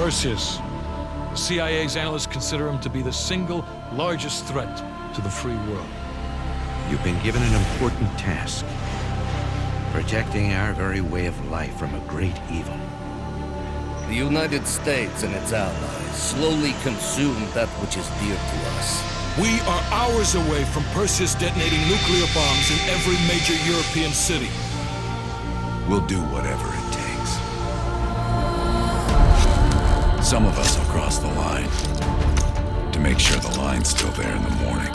Perseus. The CIA's analysts consider him to be the single largest threat to the free world. You've been given an important task. Protecting our very way of life from a great evil. The United States and its allies slowly consume that which is dear to us. We are hours away from Perseus detonating nuclear bombs in every major European city. We'll do whatever it takes. Some of us will cross the line to make sure the line's still there in the morning.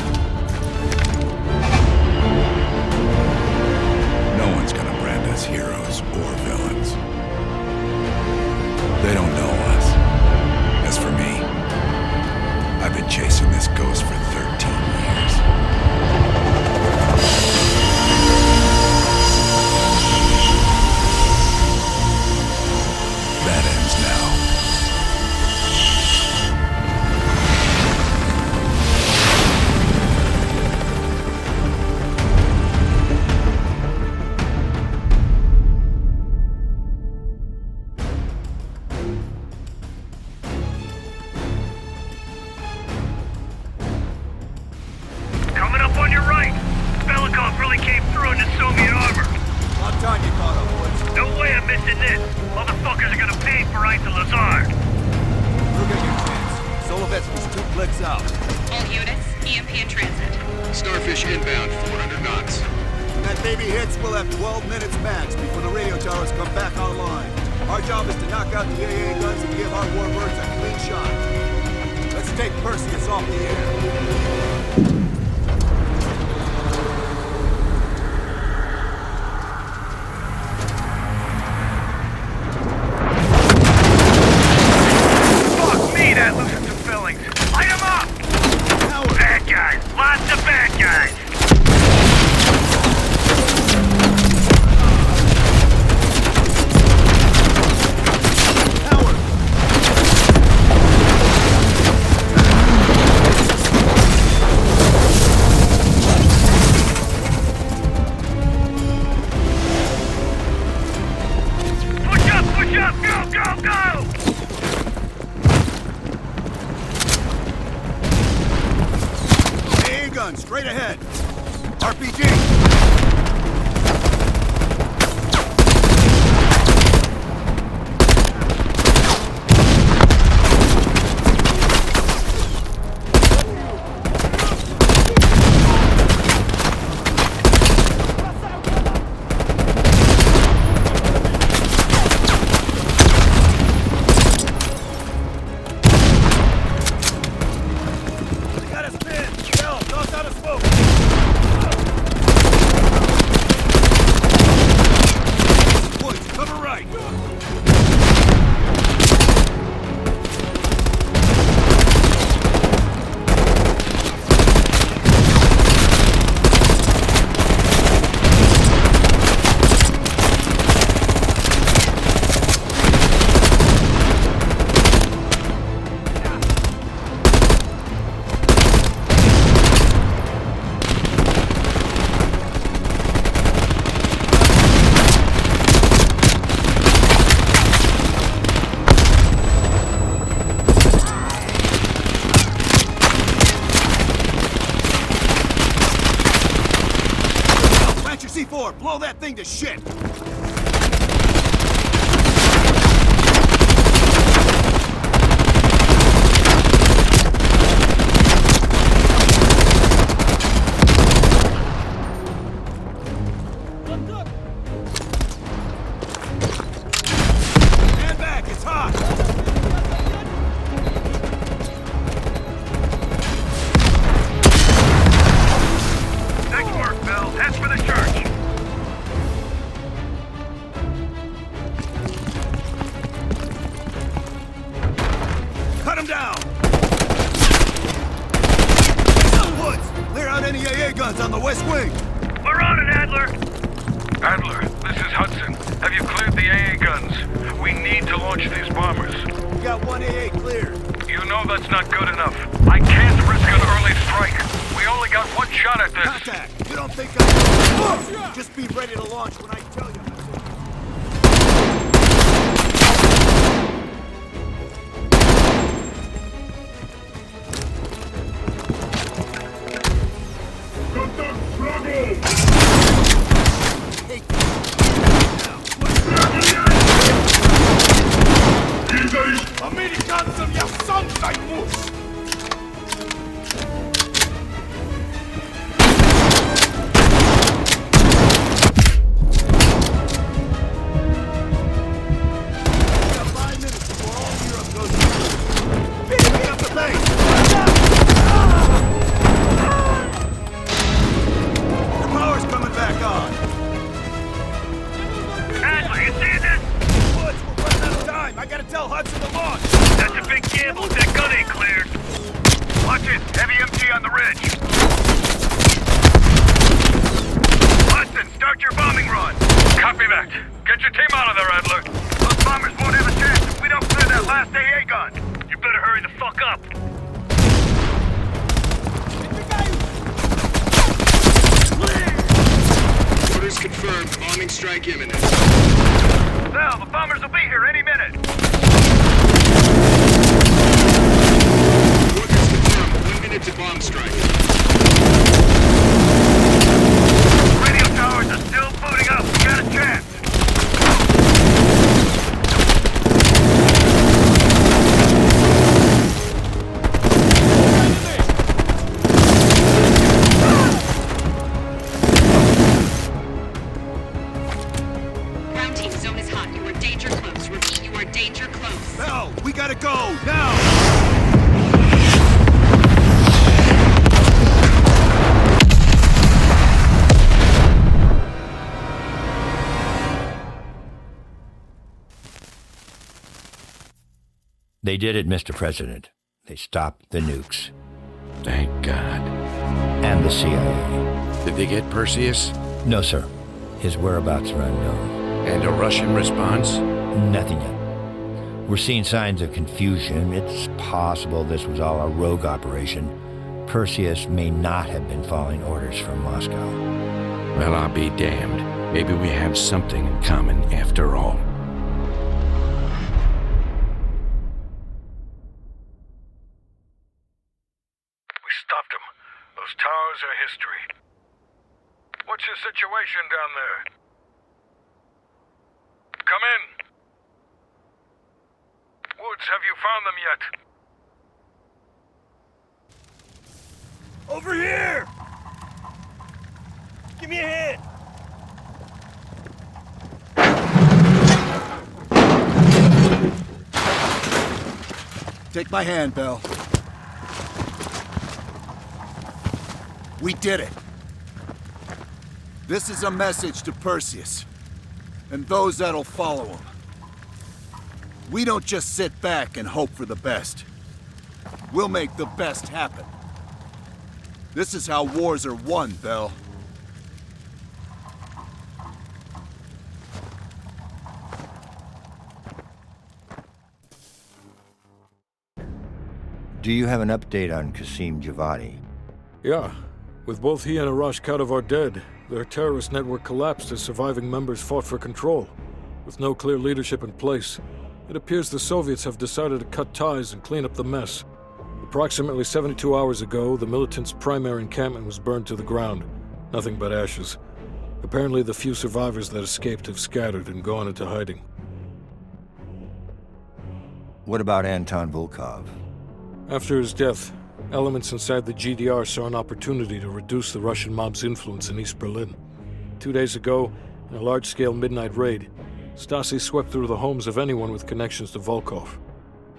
No one's gonna brand us heroes or villains. They don't know us. As for me, I've been chasing this ghost for 13 years. That ends now. Coming up on your right. Belikov really came through in the Soviet armor. About time you caught up, Woods. No way I'm missing this. Motherfuckers are gonna pay for Ita Lazard. You'll get your chance. Solovetsky's 2 clicks out. All units, EMP in transit. Starfish inbound, 400 knots. When that baby hits, we'll have 12 minutes max before the radio towers come back online. Our job is to knock out the AA guns and give our warbirds a clean shot. Let's take Perseus off the air. Fuck me, that loosened some fillings. Light 'em up! Bad guys. Lots of bad guys. Howard! Push up! Go, go, go! AA gun, straight ahead. RPG! Got us pinned! Hell, toss out a smoke! Woods, cover right! Plant your C4! Blow that thing to shit! Stand back, it's hot! Nice work, Bill. Head for the church. Cut him down! Woods, clear out any AA guns on the west wing! We're on it, Adler. Adler, this is Hudson. Have you cleared the AA guns? We need to launch these bombers. We got 1 AA cleared. You know that's not good enough. I can't risk an early strike. We only got one shot at this. Contact! You don't think I... Just be ready to launch when I tell you. Американцам я сам займусь! Get your team out of there, Adler. Those bombers won't have a chance if we don't clear that last AA gun. You better hurry the fuck up. Orders confirmed. Bombing strike imminent. Sal, the bombers will be here any minute. Orders confirmed. 1 minute to bomb strike. Radio towers are still booting up. We got a chance. Ground team, zone is hot. You are danger close. Repeat, you are danger close. Mel, we gotta go, now! They did it, Mr. President. They stopped the nukes. Thank God. And the CIA. Did they get Perseus? No, sir. His whereabouts are unknown. And a Russian response? Nothing yet. We're seeing signs of confusion. It's possible this was all a rogue operation. Perseus may not have been following orders from Moscow. Well, I'll be damned. Maybe we have something in common after all. Stopped them. Those towers are history. What's your situation down there? Come in. Woods, have you found them yet? Over here! Give me a hand! Take my hand, Bell. We did it. This is a message to Perseus, and those that'll follow him. We don't just sit back and hope for the best. We'll make the best happen. This is how wars are won, Bell. Do you have an update on Qasim Javadi? Yeah. With both he and Arash Kadivar dead, their terrorist network collapsed as surviving members fought for control. With no clear leadership in place, it appears the Soviets have decided to cut ties and clean up the mess. Approximately 72 hours ago, the militants' primary encampment was burned to the ground. Nothing but ashes. Apparently, the few survivors that escaped have scattered and gone into hiding. What about Anton Volkov? After his death, elements inside the GDR saw an opportunity to reduce the Russian mob's influence in East Berlin. 2 days ago, in a large-scale midnight raid, Stasi swept through the homes of anyone with connections to Volkov.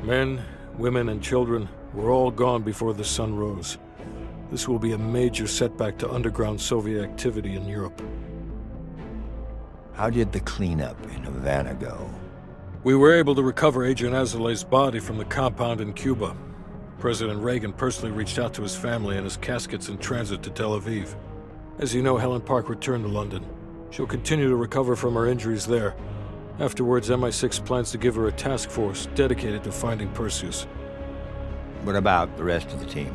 Men, women, and children were all gone before the sun rose. This will be a major setback to underground Soviet activity in Europe. How did the cleanup in Havana go? We were able to recover Agent Azoulay's body from the compound in Cuba. President Reagan personally reached out to his family, and his casket's in transit to Tel Aviv. As you know, Helen Park returned to London. She'll continue to recover from her injuries there. Afterwards, MI6 plans to give her a task force dedicated to finding Perseus. What about the rest of the team?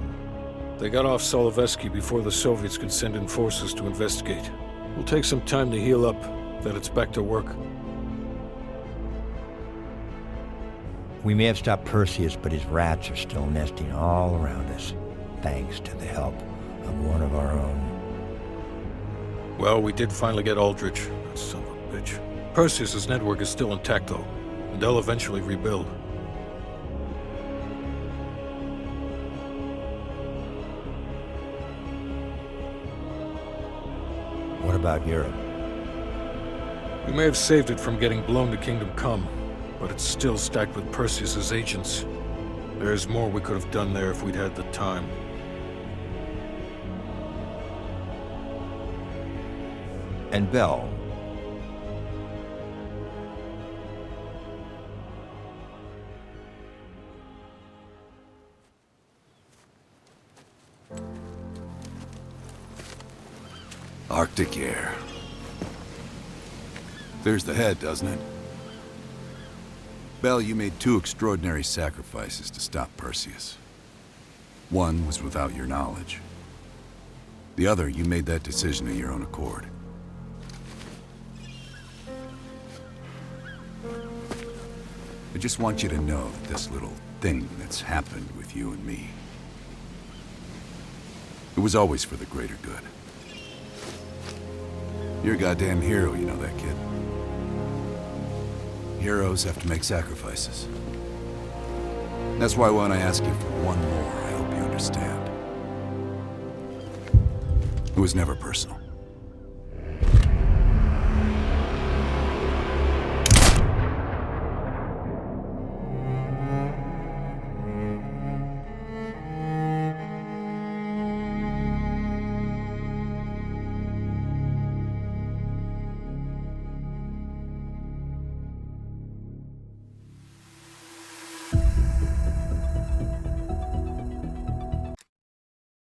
They got off Solovetsky before the Soviets could send in forces to investigate. It'll take some time to heal up, then it's back to work. We may have stopped Perseus, but his rats are still nesting all around us, thanks to the help of one of our own. Well, we did finally get Aldrich. That son of a bitch. Perseus' network is still intact, though, and they'll eventually rebuild. What about Europe? We may have saved it from getting blown to Kingdom Come, but it's still stacked with Perseus' agents. There's more we could have done there if we'd had the time. And Bell? Arctic air. There's the head, doesn't it? Bell, you made two extraordinary sacrifices to stop Perseus. One was without your knowledge. The other, you made that decision of your own accord. I just want you to know that this little thing that's happened with you and me, it was always for the greater good. You're a goddamn hero, you know that, kid. Heroes have to make sacrifices. That's why when I ask you for one more, I hope you understand. It was never personal.